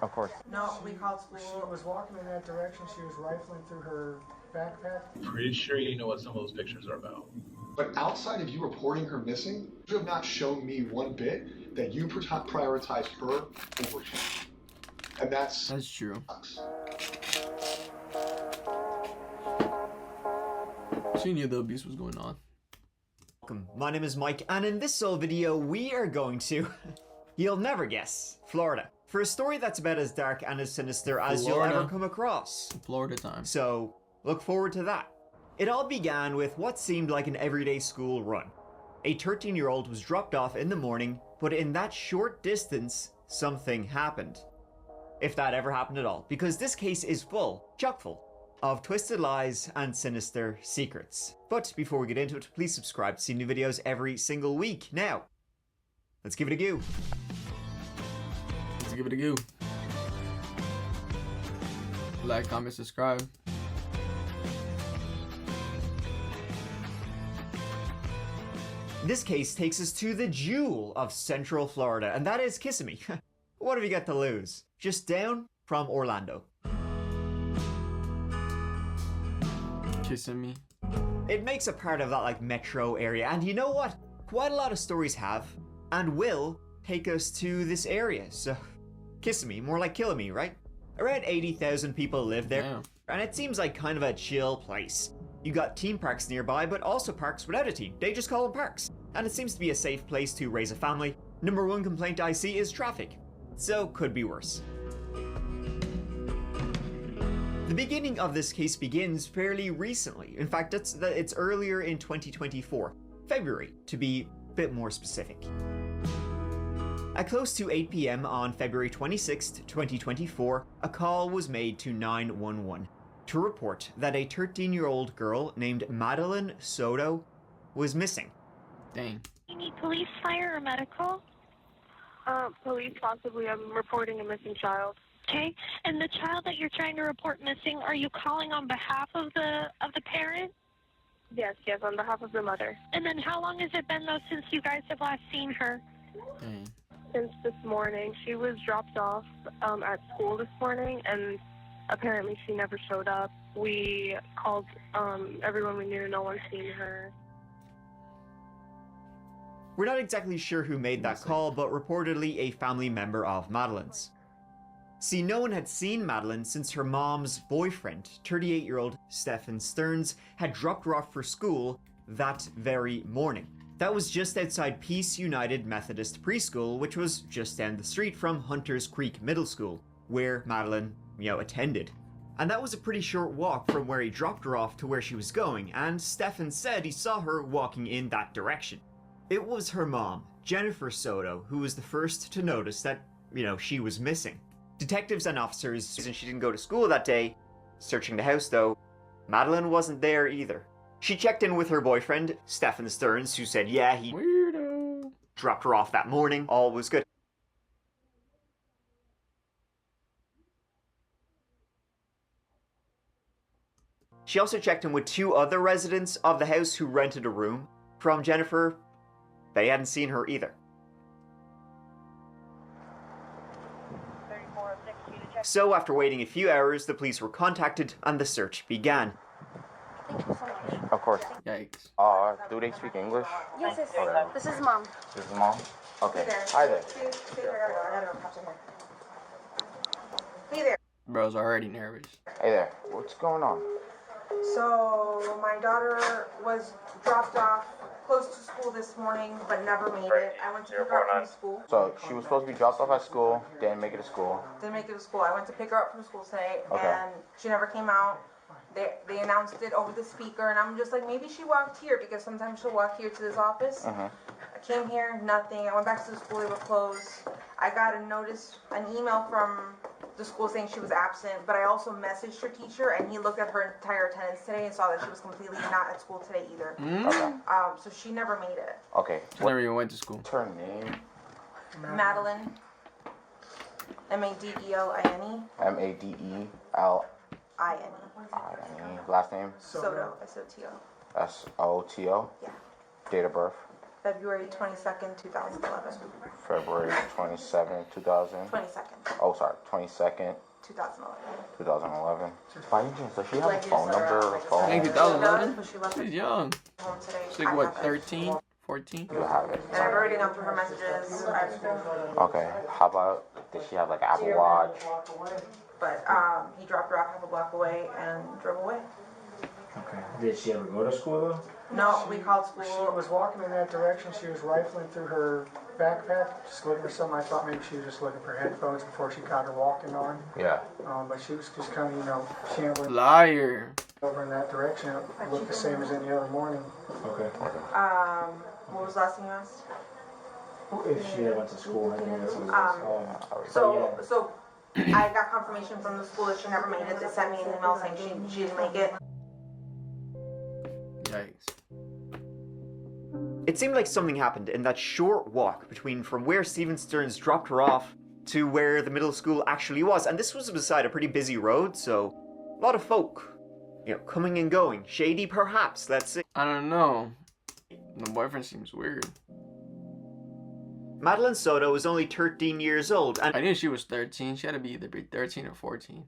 Of course. No, we called school. She was walking in that direction. She was rifling through her backpack. Pretty sure you know what some of those pictures are about. But outside of you reporting her missing, you have not shown me one bit that you prioritize her over him. And that's true. Sucks. She knew the abuse was going on. Welcome, my name is Mike, and in this sole video, we are going to, you'll never guess, Florida. For a story that's about as dark and as sinister as you'll ever come across. Florida time. So, look forward to that. It all began with what seemed like an everyday school run. A 13-year-old was dropped off in the morning, but in that short distance, something happened. If that ever happened at all, because this case is chock full, of twisted lies and sinister secrets. But before we get into it, please subscribe to see new videos every single week. Now, let's give it a go. Let's give it a go. Like, comment, subscribe. This case takes us to the jewel of Central Florida, and that is Kissimmee. What have you got to lose? Just down from Orlando. Kissimmee. It makes a part of that like metro area, and you know what? Quite a lot of stories have and will take us to this area. So, Kissimmee, more like Killamee, right? Around 80,000 people live there, Damn. and it seems like kind of a chill place. You got team parks nearby, but also parks without a team. They just call them parks. And it seems to be a safe place to raise a family. Number one complaint I see is traffic. So, could be worse. The beginning of this case begins fairly recently. In fact, it's earlier in 2024. February, to be a bit more specific. At close to 8 p.m. on February 26th, 2024, a call was made to 911 to report that a 13-year-old girl named Maddie Soto was missing. Dang. You need police, fire, or medical? Police, possibly. I'm reporting a missing child. Okay. And the child that you're trying to report missing, are you calling on behalf of the parent? Yes, on behalf of the mother. And then how long has it been, though, since you guys have last seen her? Dang. Since this morning. She was dropped off at school this morning, and apparently she never showed up. We called everyone we knew. No one's seen her. We're not exactly sure who made that call, but reportedly a family member of Madeline's. See, no one had seen Madeline since her mom's boyfriend, 38-year-old Stephen Stearns, had dropped her off for school that very morning. That was just outside Peace United Methodist Preschool, which was just down the street from Hunters Creek Middle School, where Madeline, attended. And that was a pretty short walk from where he dropped her off to where she was going, and Stephen said he saw her walking in that direction. It was her mom, Jennifer Soto, who was the first to notice that, she was missing. Detectives and officers, since she didn't go to school that day, searching the house though, Madeline wasn't there either. She checked in with her boyfriend, Stephen Stearns, who said yeah, he Weirdo. dropped her off that morning, all was good. She also checked in with two other residents of the house who rented a room from Jennifer. They hadn't seen her either. So after waiting a few hours, the police were contacted and the search began. Thank you so much. Of course. Yikes. Do they speak English? Yes, yes. Okay. This is Mom. This is Mom? Okay. Hi there. Hey there. Bro's already nervous. Hey there. What's going on? So, my daughter was dropped off close to school this morning, but never made it. I went to pick her up from school. So, she was supposed to be dropped off at school, didn't make it to school. Didn't make it to school. I went to pick her up from school today, Okay. and she never came out. They announced it over the speaker, and I'm just like, maybe she walked here, because sometimes she'll walk here to this office. Mm-hmm. I came here, nothing. I went back to the school, they were closed. I got an email from the school saying she was absent, but I also messaged her teacher, and he looked at her entire attendance today and saw that she was completely not at school today either. Okay. So she never made it. Okay. She never even went to school. What's her name? Madeline. Madeline. Madeline. Last name? Soto. Soto. Soto. Yeah. Date of birth? February 22nd, 2011. February 27, 2000. 22nd, Oh, sorry, 22nd, 2011. 2011. By any chance, does she have a phone number or a phone? I think She does, 2011? but she left She's young. home today. She's like, I what, have it. 13? 14? You have it. And I've already gone through her messages. Okay. How about, did she have like Apple Watch? But he dropped her off half a block away and drove away. Okay. Did she ever go to school though? No, we called She school. was walking in that direction. She was rifling through her backpack, just looking for something. I thought maybe she was just looking for headphones before she caught her walking on. Yeah. But she was just kind of, shambling Liar. over in that direction. It looked the same as any other morning. Okay. What was the last thing you asked? If she had went to school, I think that's what it was. So I got confirmation from the school that she never made it. They sent me an email saying she didn't make it. Yikes. It seemed like something happened in that short walk between from where Stephen Stearns dropped her off to where the middle school actually was. And this was beside a pretty busy road, so a lot of folk, coming and going. Shady perhaps, let's say. I don't know. The boyfriend seems weird. Madeline Soto was only 13 years old, and I knew she was 13. She had to be either 13 or 14.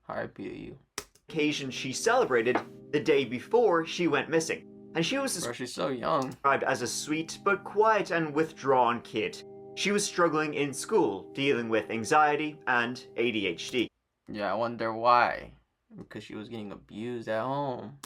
R.I.P. to you. occasion she celebrated the day before she went missing. And she was Bro, she's so young. described as a sweet but quiet and withdrawn kid. She was struggling in school, dealing with anxiety and ADHD. Yeah, I wonder why. Because she was getting abused at home.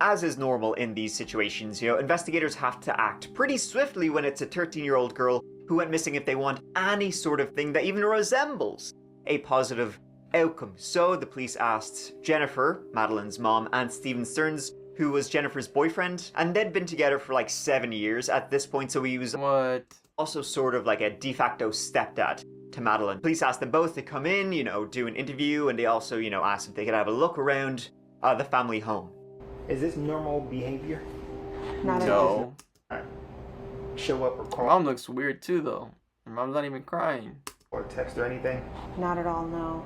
As is normal in these situations, investigators have to act pretty swiftly when it's a 13-year-old girl who went missing if they want any sort of thing that even resembles a positive outcome. So the police asked Jennifer, Madeline's mom, and Stephen Stearns, who was Jennifer's boyfriend, and they'd been together for like 7 years at this point, so he was What? also sort of like a de facto stepdad to Madeline. Police asked them both to come in, do an interview, and they also, asked if they could have a look around the family home. Is this normal behavior? Not No. Show up or Her call mom looks weird too, though. Her mom's not even crying. or text or anything? Not at all, no.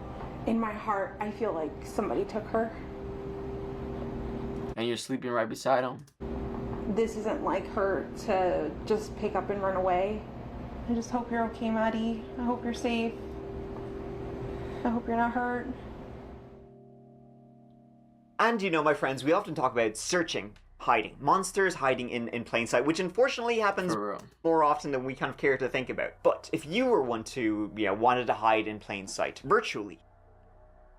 In my heart, I feel like somebody took her. And you're sleeping right beside him. This isn't like her to just pick up and run away. I just hope you're okay, Maddie. I hope you're safe. I hope you're not hurt. And my friends, we often talk about searching, hiding, monsters hiding in plain sight, which unfortunately happens For real. more often than we kind of care to think about. But if you were one to, wanted to hide in plain sight, virtually,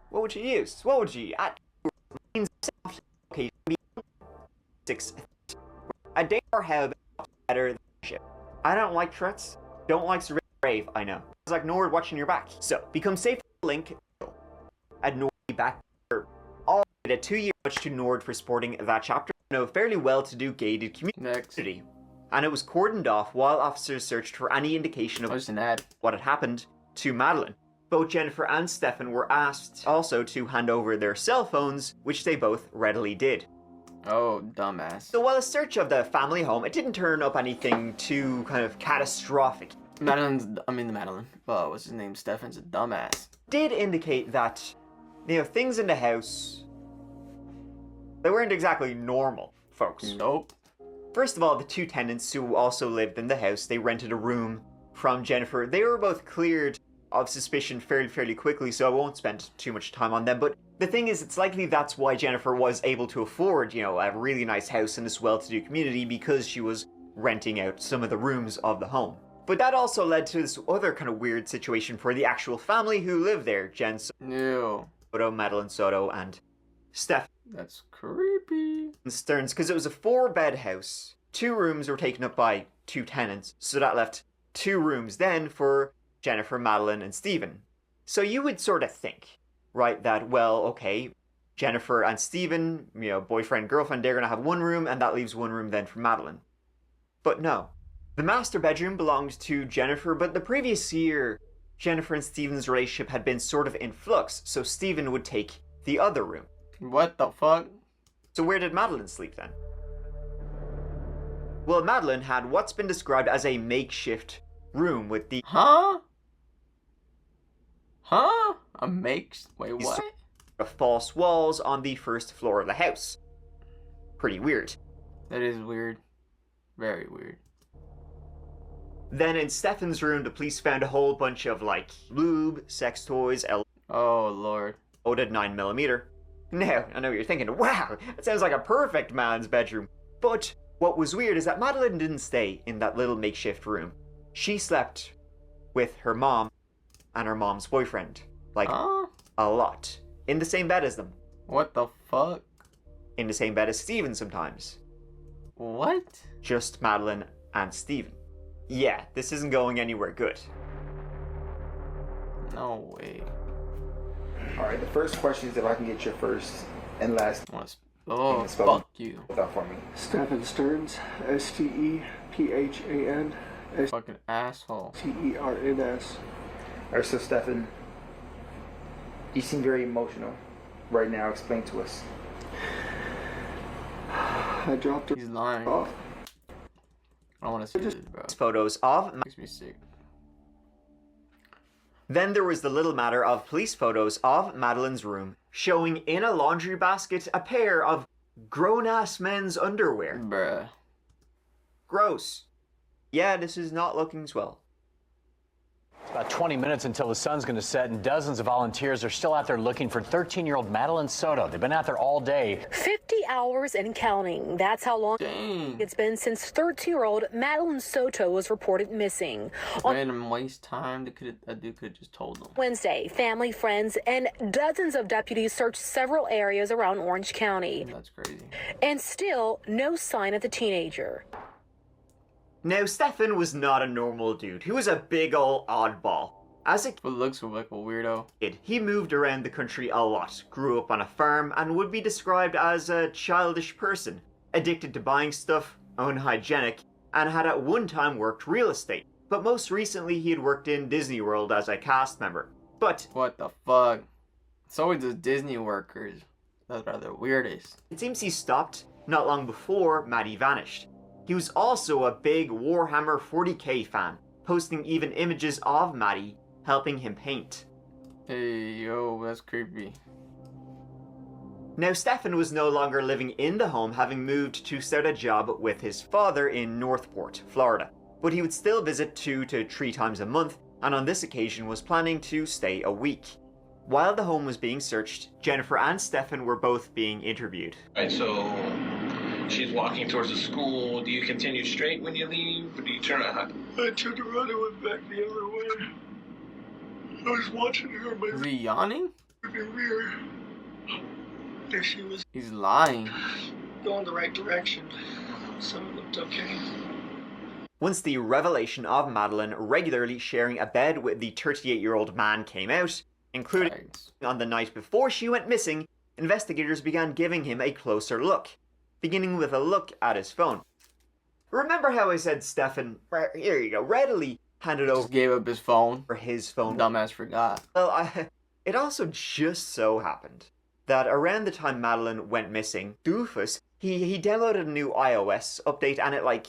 what would you use? What would you at okay, a day or have better than ship. I don't like threats, don't like surrender brave, I know. It's like Nord watching your back. So become safe link at Nord back all at 2 years to Nord for sporting that chapter. A fairly well-to-do gated community. And it was cordoned off while officers searched for any indication of Just an ad. what had happened to Madeline. Both Jennifer and Stefan were asked also to hand over their cell phones, which they both readily did. Oh, dumbass. So while a search of the family home, it didn't turn up anything too kind of catastrophic. Madeline. Oh, what's his name? Stefan's a dumbass. Did indicate that, things in the house, they weren't exactly normal, folks. Nope. First of all, the two tenants who also lived in the house, they rented a room from Jennifer. They were both cleared of suspicion fairly quickly, so I won't spend too much time on them. But the thing is, it's likely that's why Jennifer was able to afford, a really nice house in this well-to-do community, because she was renting out some of the rooms of the home. But that also led to this other kind of weird situation for the actual family who lived there. Jen Ew. Soto, Madeline Soto, and Steph That's creepy. Stearns, because it was a 4-bed house. 2 rooms were taken up by 2 tenants, so that left 2 rooms then for Jennifer, Madeline, and Stephen. So you would sort of think, right, that, well, okay, Jennifer and Stephen, boyfriend, girlfriend, they're going to have 1 room, and that leaves 1 room then for Madeline. But no. The master bedroom belonged to Jennifer, but the previous year, Jennifer and Stephen's relationship had been sort of in flux, so Stephen would take the other room. What the fuck? So where did Madeline sleep then? Well, Madeline had what's been described as a makeshift room with the Huh? Wait, what? false walls on the first floor of the house. Pretty weird. That is weird. Very weird. Then in Stefan's room, the police found a whole bunch of like lube, sex toys, oh lord, loaded 9mm. Now, I know you're thinking, wow, that sounds like a perfect man's bedroom. But what was weird is that Madeline didn't stay in that little makeshift room. She slept with her mom and her mom's boyfriend. Like, a lot. In the same bed as them. What the fuck? In the same bed as Steven sometimes. What? Just Madeline and Steven. Yeah, this isn't going anywhere good. No way. Alright, the first question is if I can get your first and last. Oh, fuck you. That for me. Stephen Stearns, Stephan. Fucking asshole. Terns. Alright, so Stephan, you seem very emotional right now. Explain to us. I dropped her. He's lying. Off. I don't want to see this, bro. Photos of Makes me sick. Then there was the little matter of police photos of Madeline's room showing in a laundry basket a pair of grown-ass men's underwear. Bruh. Gross. Yeah, this is not looking swell. It's about 20 minutes until the sun's going to set, and dozens of volunteers are still out there looking for 13-year-old Maddie Soto. They've been out there all day. 50 hours and counting. That's how long it's been since 13-year-old Maddie Soto was reported missing. Random waste time. A dude could have just told them. Wednesday, family, friends, and dozens of deputies searched several areas around Orange County. That's crazy. And still, no sign of the teenager. Now, Stefan was not a normal dude. He was a big ol' oddball. As a kid, looks like a weirdo. He moved around the country a lot, grew up on a farm, and would be described as a childish person, addicted to buying stuff, unhygienic, and had at one time worked real estate. But most recently, he had worked in Disney World as a cast member. But what the fuck? It's always the Disney workers that are the weirdest. It seems he stopped not long before Maddie vanished. He was also a big Warhammer 40k fan, posting even images of Maddie helping him paint. Hey, yo, that's creepy. Now, Stefan was no longer living in the home, having moved to start a job with his father in Northport, Florida. But he would still visit 2 to 3 times a month, and on this occasion was planning to stay a week. While the home was being searched, Jennifer and Stefan were both being interviewed. Right, so she's walking towards the school. Do you continue straight when you leave, or do you turn around? I turned around and went back the other way. I was watching her in my Is he yawning? mirror. There she was. He's lying. Going the right direction, so it looked okay. Once the revelation of Madeline regularly sharing a bed with the 38-year-old man came out, including on the night before she went missing, investigators began giving him a closer look, beginning with a look at his phone. Remember how I said Stefan, here you go, readily handed over, gave up his phone for his phone. Dumbass forgot. Well, it also just so happened that around the time Madeline went missing, Doofus, he downloaded a new iOS update, and it like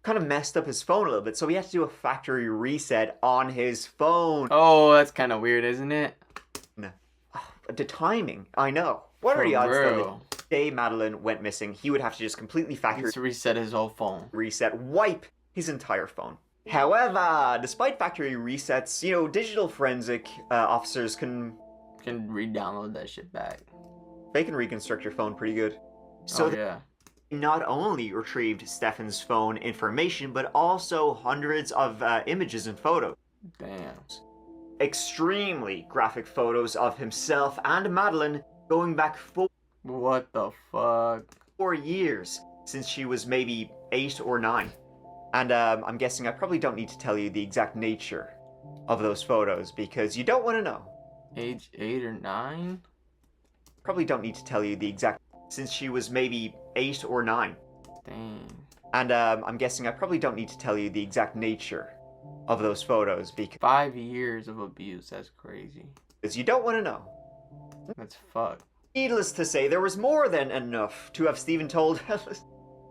kind of messed up his phone a little bit, so he had to do a factory reset on his phone. Oh, that's kind of weird, isn't it? No. The timing, I know. What are the odds that the day Madeline went missing, he would have to just completely factory reset his whole phone. Wipe his entire phone. However, despite factory resets, you know, digital forensic officers can re-download that shit back. They can reconstruct your phone pretty good. So yeah. Not only retrieved Stefan's phone information, but also hundreds of images and photos. Damn. Extremely graphic photos of himself and Madeline going back What the fuck? 4 years since she was maybe 8 or 9. And I'm guessing I probably don't need to tell you the exact nature of those photos because you don't want to know. Age 8 or 9? Probably don't need to tell you the exact, since she was maybe 8 or 9. Dang. And I'm guessing I probably don't need to tell you the exact nature of those photos because 5 years of abuse, that's crazy. Because you don't want to know. That's fucked. Needless to say, there was more than enough to have Steven told,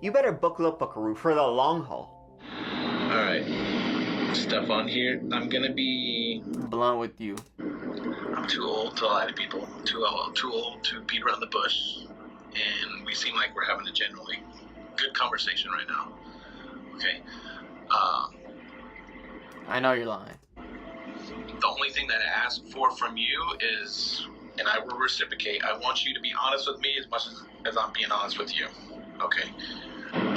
you better buckle up, buckaroo, for the long haul. Alright, stuff on here. I'm gonna be blunt with you. I'm too old to lie to people. Too old to beat around the bush. And we seem like we're having a generally good conversation right now. Okay. I know you're lying. The only thing that I ask for from you is, and I will reciprocate, I want you to be honest with me as much as I'm being honest with you. Okay.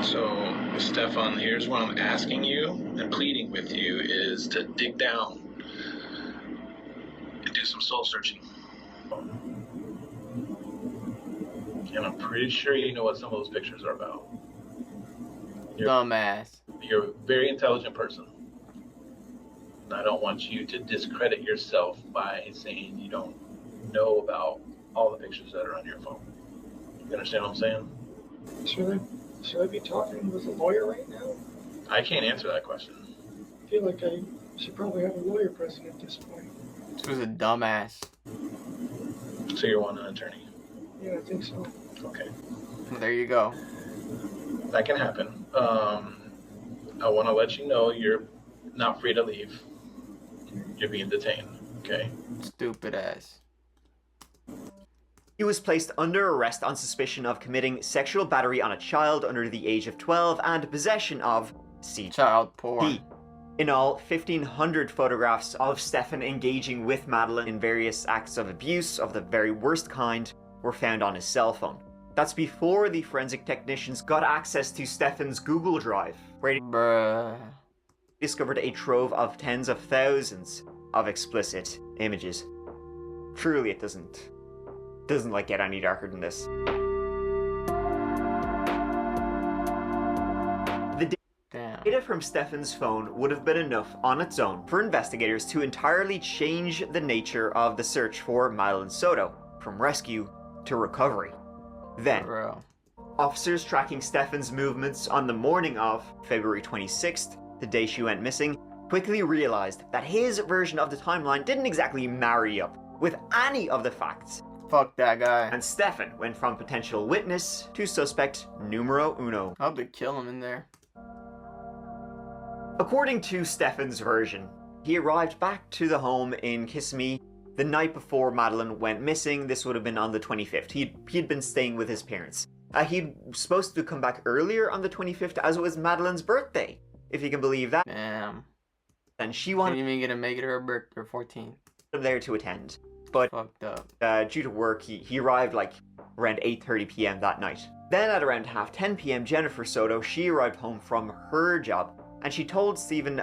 So, Stefan, here's what I'm asking you and pleading with you is to dig down and do some soul searching. And I'm pretty sure you know what some of those pictures are about. Dumbass. You're a very intelligent person. And I don't want you to discredit yourself by saying you don't know about all the pictures that are on your phone. You understand what I'm saying? Should I be talking with a lawyer right now? I can't answer that question. I feel like I should probably have a lawyer present at this point. This was a dumbass. So you're wanting an attorney? Yeah, I think so. Okay. There you go. That can happen. I want to let you know you're not free to leave. You're being detained, okay? Stupid ass. He was placed under arrest on suspicion of committing sexual battery on a child under the age of 12 and possession of child porn. In all, 1,500 photographs of Stefan engaging with Madeline in various acts of abuse of the very worst kind were found on his cell phone. That's before the forensic technicians got access to Stefan's Google Drive, where they discovered a trove of tens of thousands of explicit images. Truly, it doesn't like get any darker than this. The data from Stefan's phone would have been enough on its own for investigators to entirely change the nature of the search for Madeline Soto, from rescue to recovery. Then, officers tracking Stefan's movements on the morning of February 26th, the day she went missing, quickly realized that his version of the timeline didn't exactly marry up with any of the facts. Fuck that guy. And Stefan went from potential witness to suspect numero uno. I hope they kill him in there. According to Stefan's version, he arrived back to the home in Kissimmee the night before Madeline went missing. This would have been on the 25th. He'd been staying with his parents. He'd supposed to come back earlier on the 25th as it was Madeline's birthday, if you can believe that. Damn. And she wanted Didn't even get to make it her birthday, 14th. There to attend. But fucked up. Due to work, he arrived like around 8:30 p.m. that night. Then at around 10:30 p.m., Jennifer Soto, she arrived home from her job. And she told Stephen,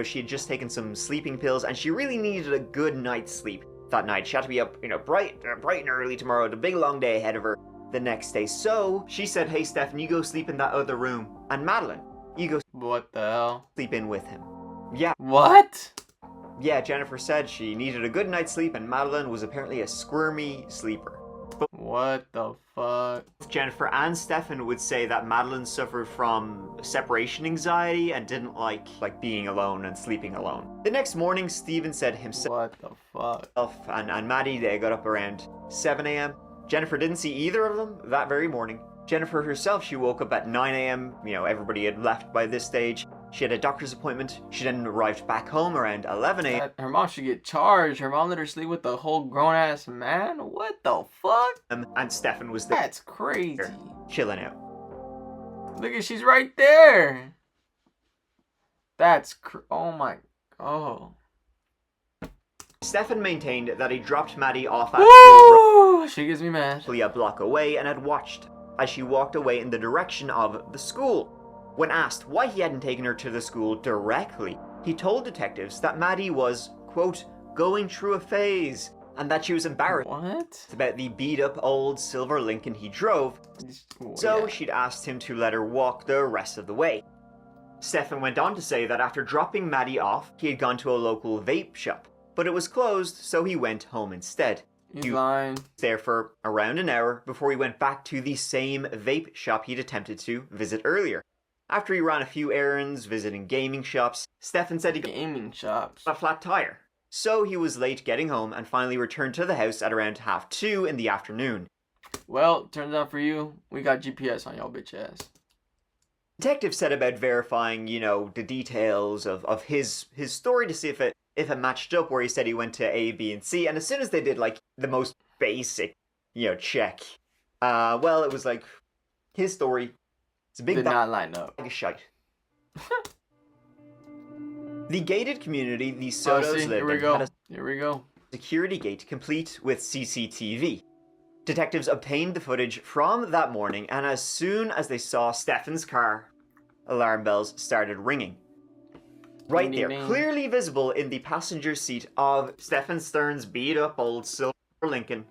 she had just taken some sleeping pills and she really needed a good night's sleep that night. She had to be up, bright and early tomorrow, the big long day ahead of her the next day. So she said, hey, Stefan, you go sleep in that other room. And Madeline, you go what the hell? Sleep in with him. Yeah. What? Yeah, Jennifer said she needed a good night's sleep and Madeline was apparently a squirmy sleeper. What the fuck? Jennifer and Stefan would say that Madeline suffered from separation anxiety and didn't like being alone and sleeping alone. The next morning, Stephen said himself what the fuck? And Maddie, they got up around 7 a.m. Jennifer didn't see either of them that very morning. Jennifer herself, she woke up at 9 a.m. Everybody had left by this stage. She had a doctor's appointment. She then arrived back home around 11 a.m. Her mom should get charged. Her mom let her sleep with the whole grown-ass man? What the fuck? And Stefan was there. That's crazy. Chilling out. Look at, she's right there. That's oh my, oh. Stefan maintained that he dropped Maddie off at school. She gets me mad. A block away and had watched as she walked away in the direction of the school. When asked why he hadn't taken her to the school directly, he told detectives that Maddie was, quote, going through a phase, and that she was embarrassed about the beat-up old silver Lincoln he drove, so she'd asked him to let her walk the rest of the way. Stefan went on to say that after dropping Maddie off, he had gone to a local vape shop, but it was closed, so he went home instead. He was there for around an hour before he went back to the same vape shop he'd attempted to visit earlier. After he ran a few errands, visiting gaming shops, Stefan said he got a flat tire. So he was late getting home and finally returned to the house at around 2:30 in the afternoon. Well, turns out for you, we got GPS on y'all bitch ass. Detectives said about verifying, the details of his story to see if it matched up, where he said he went to A, B, and C, and as soon as they did the most basic, check, it was his story. It's a big did not line up. Bag of shite. The gated community the Sotos lived in had a Here we go. security gate complete with CCTV. Detectives obtained the footage from that morning, and as soon as they saw Stefan's car, alarm bells started ringing. Right there, clearly visible in the passenger seat of Stefan Stern's beat-up old silver Lincoln,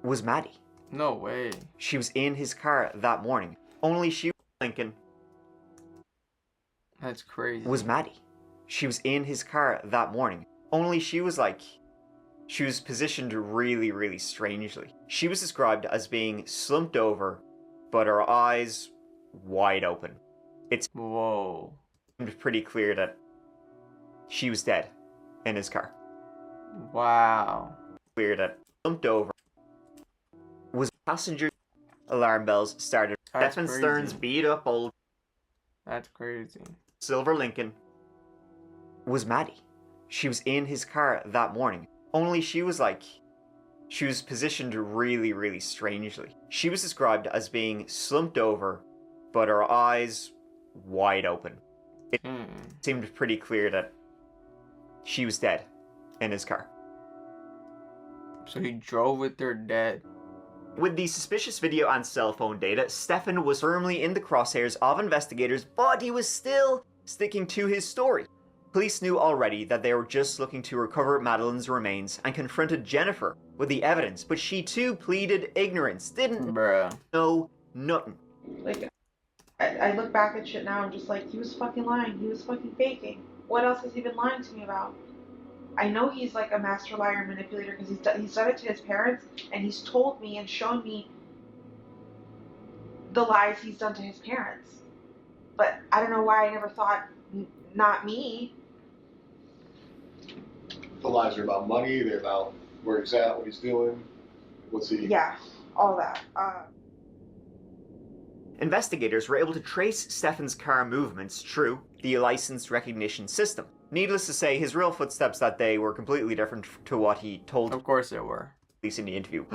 was Maddie. No way. She was in his car that morning. Only she was Lincoln. That's crazy. Was Maddie. She was in his car that morning. Only she was positioned really, really strangely. She was described as being slumped over, but her eyes wide open. It's pretty clear that she was dead in his car. Wow. Clear that slumped over was passenger. Alarm bells started. Stefan Stern's beat up old. That's crazy. Silver Lincoln was Maddie. She was in his car that morning. Only she was positioned really, really strangely. She was described as being slumped over, but her eyes wide open. It seemed pretty clear that she was dead in his car. So he drove with her dead. With the suspicious video and cell phone data, Stefan was firmly in the crosshairs of investigators, but he was still sticking to his story. Police knew already that they were just looking to recover Madeline's remains and confronted Jennifer with the evidence, but she too pleaded ignorance, didn't know nothing. Like, I look back at shit now, I'm just like, he was fucking lying, he was fucking faking. What else has he been lying to me about? I know he's like a master liar and manipulator because he's done it to his parents, and he's told me and shown me the lies he's done to his parents. But I don't know why I never thought, not me. The lies are about money, they're about where he's at, what he's doing, what's he... Yeah, all that. Investigators were able to trace Stefan's car movements through the license recognition system. Needless to say, his real footsteps that day were completely different to what he told. Of course they were. At least in the interview.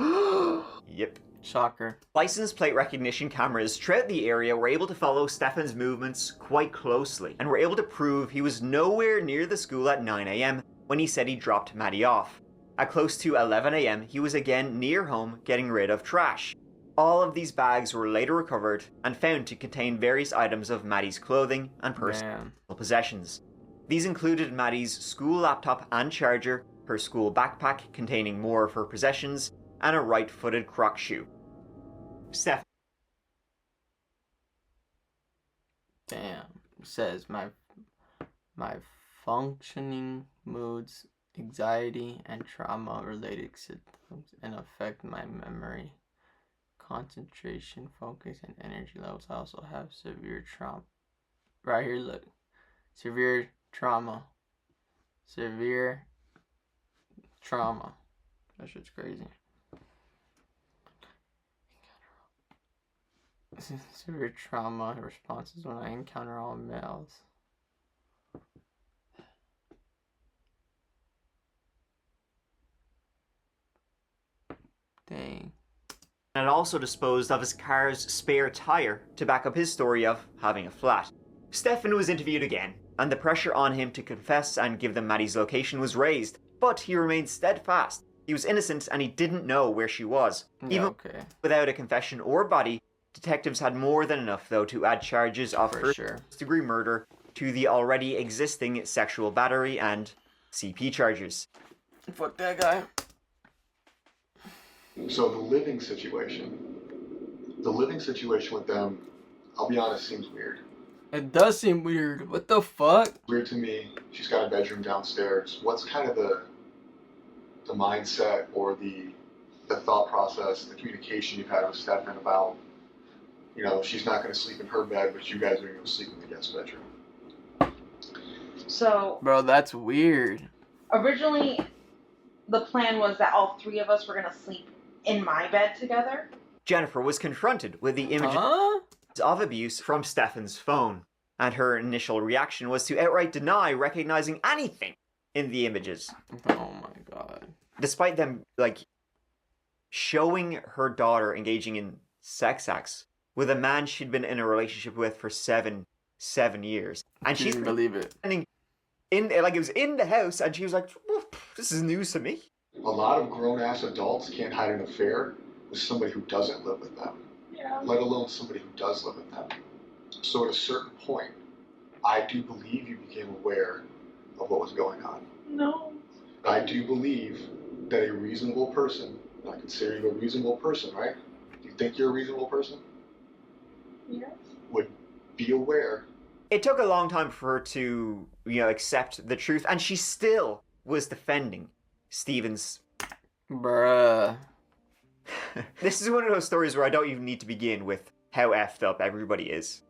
Yep. Shocker. License plate recognition cameras throughout the area were able to follow Stefan's movements quite closely, and were able to prove he was nowhere near the school at 9 AM when he said he dropped Maddie off. At close to 11 AM, he was again near home getting rid of trash. All of these bags were later recovered and found to contain various items of Maddie's clothing and personal possessions. These included Maddie's school laptop and charger, her school backpack containing more of her possessions, and a right-footed croc shoe. Steph. Damn. It says my functioning moods, anxiety, and trauma-related symptoms and affect my memory, concentration, focus, and energy levels. I also have severe trauma. Right here, look. Severe trauma. Severe trauma. That shit's crazy. Severe trauma responses when I encounter all males. Dang. And also disposed of his car's spare tire to back up his story of having a flat. Stefan was interviewed again, and the pressure on him to confess and give them Maddie's location was raised, but he remained steadfast. He was innocent and he didn't know where she was. Even without a confession or body, detectives had more than enough, though, to add charges of first-degree murder to the already existing sexual battery and CP charges. Fuck that guy. So the living situation with them, I'll be honest, seems weird. It does seem weird. What the fuck? Weird to me. She's got a bedroom downstairs. What's kind of the mindset or the thought process, the communication you've had with Stefan about, you know, she's not going to sleep in her bed, but you guys are going to sleep in the guest bedroom? So, bro, that's weird. Originally, the plan was that all three of us were going to sleep in my bed together. Jennifer was confronted with the images of abuse from Stefan's phone, and her initial reaction was to outright deny recognizing anything in the images. Oh my god. Despite them, showing her daughter engaging in sex acts with a man she'd been in a relationship with for 7 7 years. And she didn't believe it. It was in the house, and she was like, this is news to me. A lot of grown-ass adults can't hide an affair with somebody who doesn't live with them, let alone somebody who does live with them. So at a certain point, I do believe you became aware of what was going on. No. I do believe that a reasonable person, and I consider you a reasonable person, right? Do you think you're a reasonable person? Yes. Would be aware. It took a long time for her to, accept the truth, and she still was defending Stephen's. Bruh. This is one of those stories where I don't even need to begin with how effed up everybody is.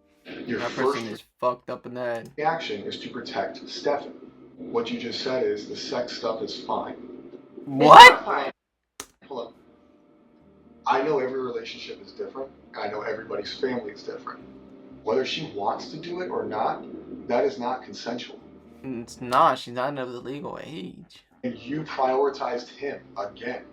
Your That first person is fucked up in the head. reaction is to protect Stefan. What you just said is the sex stuff is fine. What? Hold on. I know every relationship is different, and I know everybody's family is different. Whether she wants to do it or not, that is not consensual. It's not. She's not of the legal age. And you prioritized him again.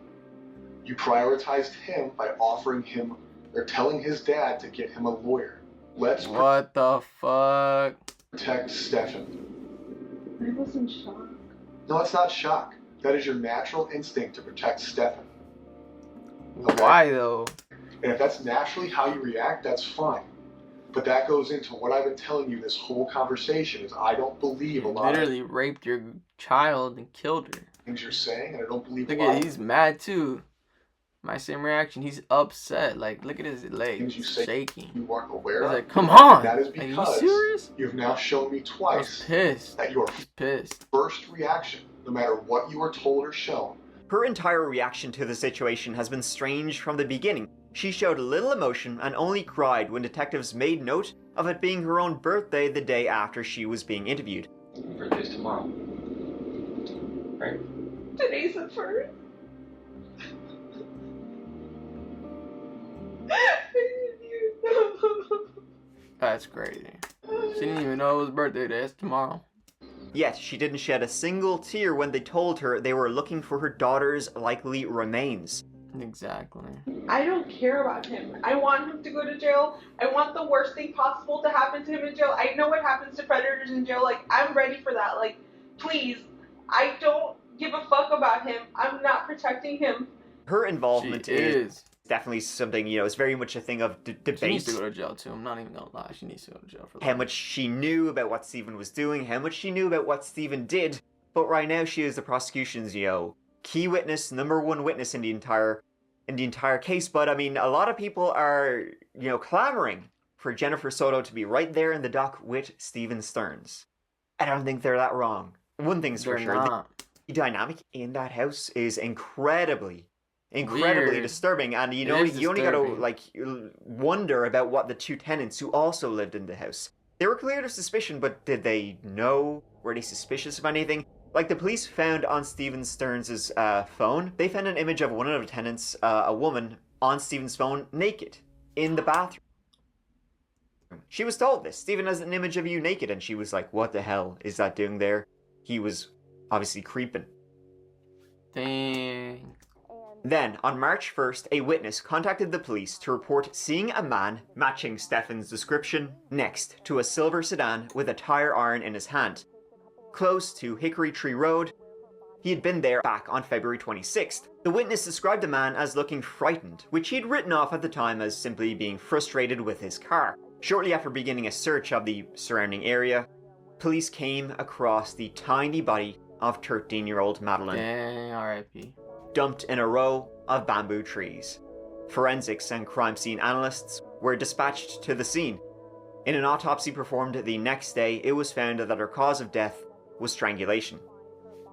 You prioritized him by offering him or telling his dad to get him a lawyer. Let's What the fuck? protect Stefan. I was in shock. No, it's not shock. That is your natural instinct to protect Stefan. Okay? Why though? And if that's naturally how you react, that's fine. But that goes into what I've been telling you this whole conversation is I don't believe a lot Literally raped your child and killed her. of things you're saying, and I don't believe Look a lot at, he's mad too. My same reaction. He's upset. Like, look at his legs things you say shaking. you weren't aware He's of. like, come on. That is Like, are you because serious? you've now shown me I was twice pissed. that your Pissed. first reaction, no matter what you were told or shown, Her entire reaction to the situation has been strange from the beginning. She showed little emotion and only cried when detectives made note of it being her own birthday the day after she was being interviewed. Birthday's tomorrow. Right? Today's the first. That's crazy. She didn't even know it was birthday day. It's tomorrow. Yet, she didn't shed a single tear when they told her they were looking for her daughter's likely remains. Exactly. I don't care about him. I want him to go to jail. I want the worst thing possible to happen to him in jail. I know what happens to predators in jail. Like, I'm ready for that. Like, please. I don't give a fuck about him. I'm not protecting him. Her involvement She is is. definitely something, it's very much a thing of She debate. needs to go to jail too. I'm not even gonna lie. She needs to go to jail for How that. much she knew about what Stephen was doing, how much she knew about what Stephen did. But right now she is the prosecution's, key witness, number one witness in the entire case. But I mean, a lot of people are, clamoring for Jennifer Soto to be right there in the dock with Stephen Stearns. I don't think they're that wrong. One thing's for They're sure, not. the dynamic in that house is incredibly Weird. Disturbing, and you only gotta wonder about what the two tenants who also lived in the house. They were cleared of suspicion, but did they know? Were they suspicious of anything? Like, the police found on Stephen Stearns' phone, they found an image of one of the tenants, a woman, on Stephen's phone, naked, in the bathroom. She was told this. Stephen has an image of you naked, and she was like, what the hell is that doing there? He was obviously creeping. Dang. Then, on March 1st, a witness contacted the police to report seeing a man matching Stefan's description next to a silver sedan with a tire iron in his hand, close to Hickory Tree Road. He had been there back on February 26th. The witness described the man as looking frightened, which he had written off at the time as simply being frustrated with his car. Shortly after beginning a search of the surrounding area, police came across the tiny body of 13-year-old Madeline. Dang, R.I.P. Dumped in a row of bamboo trees. Forensics and crime scene analysts were dispatched to the scene. In an autopsy performed the next day, it was found that her cause of death was strangulation.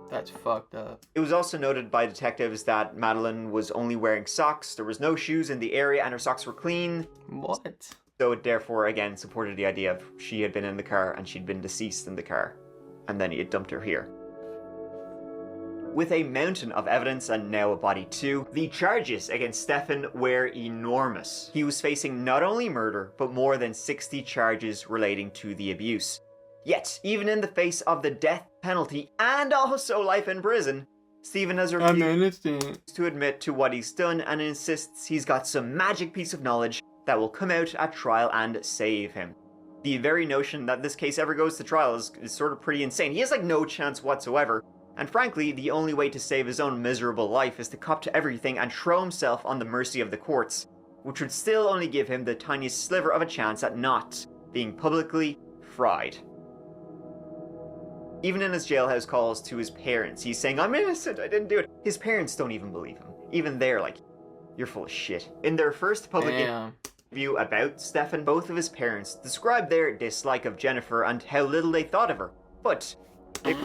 That's fucked up. It was also noted by detectives that Madeline was only wearing socks, there was no shoes in the area, and her socks were clean. What? So it therefore, again, supported the idea of she had been in the car and she'd been deceased in the car. And then he had dumped her here. With a mountain of evidence and now a body too, the charges against Stefan were enormous. He was facing not only murder, but more than 60 charges relating to the abuse. Yet, even in the face of the death penalty and also life in prison, Stephen has refused to admit to what he's done and insists he's got some magic piece of knowledge that will come out at trial and save him. The very notion that this case ever goes to trial is sort of pretty insane. He has like no chance whatsoever, and frankly, the only way to save his own miserable life is to cop to everything and throw himself on the mercy of the courts, which would still only give him the tiniest sliver of a chance at not being publicly fried. Even in his jailhouse calls to his parents, he's saying, "I'm innocent, I didn't do it." His parents don't even believe him. Even they're like, "You're full of shit." In their first public interview about Stefan, both of his parents described their dislike of Jennifer and how little they thought of her. But they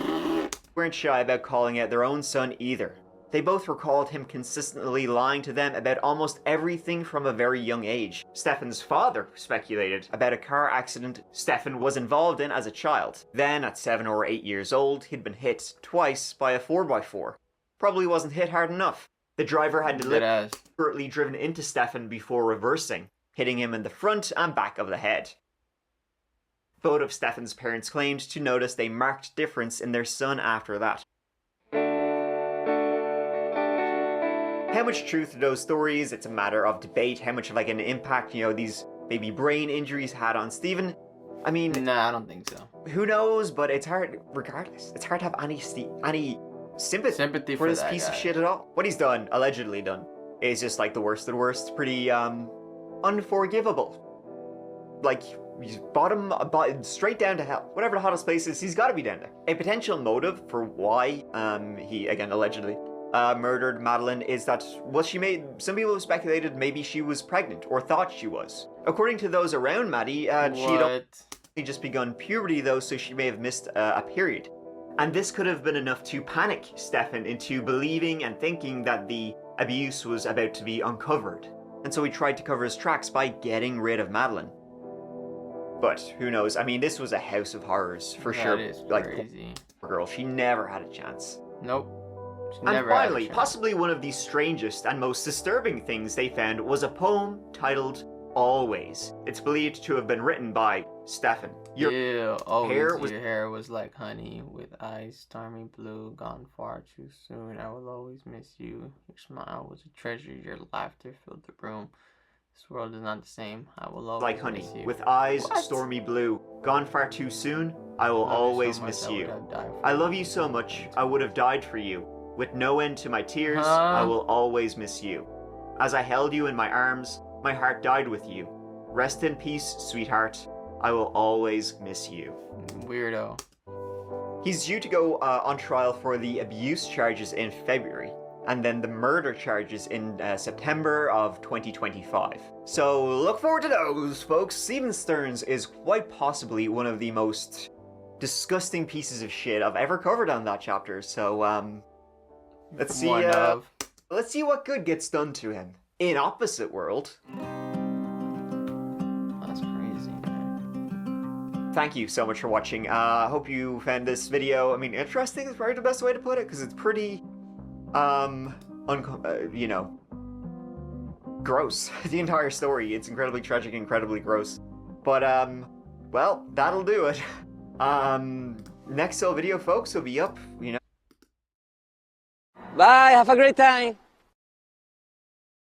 weren't shy about calling out their own son either. They both recalled him consistently lying to them about almost everything from a very young age. Stefan's father speculated about a car accident Stefan was involved in as a child. Then, at 7 or 8 years old, he'd been hit twice by a 4x4. Probably wasn't hit hard enough. The driver had deliberately driven into Stefan before reversing, hitting him in the front and back of the head. Both of Stefan's parents claimed to notice a marked difference in their son after that. How much truth to those stories, it's a matter of debate. How much of like an impact, these maybe brain injuries had on Stephen. I mean... Nah, I don't think so. Who knows, but it's hard, regardless. It's hard to have any sympathy for this piece of shit at all. What he's done, allegedly done, is just like the worst of the worst. Pretty, unforgivable. Like, he's bottom, straight down to hell. Whatever the hottest place is, he's gotta be down there. A potential motive for why, he, again, allegedly, murdered Madeline is that, well, some people have speculated maybe she was pregnant, or thought she was. According to those around Maddie, she'd only just begun puberty though, so she may have missed a period. And this could have been enough to panic Stefan into believing and thinking that the abuse was about to be uncovered. And so he tried to cover his tracks by getting rid of Madeline. But who knows? I mean, this was a house of horrors, for sure. Is like, crazy. Poor girl, she never had a chance. Nope. And finally, possibly one of the strangest and most disturbing things they found was a poem titled Always. It's believed to have been written by Stefan. Your hair was like honey with eyes stormy blue, gone far too soon. I will always miss you. Your smile was a treasure, your laughter filled the room. This world is not the same. I will always like honey miss you. with eyes stormy blue, gone far too soon. I will always miss you. I love you so much. I would have died for you. With no end to my tears, I will always miss you. As I held you in my arms, my heart died with you. Rest in peace, sweetheart. I will always miss you. Weirdo. He's due to go on trial for the abuse charges in February, and then the murder charges in September of 2025. So look forward to those, folks. Stephen Stearns is quite possibly one of the most disgusting pieces of shit I've ever covered on that chapter. So, let's see what good gets done to him. In opposite world. That's crazy, man. Thank you so much for watching. I hope you found this video, interesting is probably the best way to put it, because it's pretty, gross. The entire story, it's incredibly tragic, incredibly gross. But, well, that'll do it. Next video, folks, will be up, Bye, have a great time.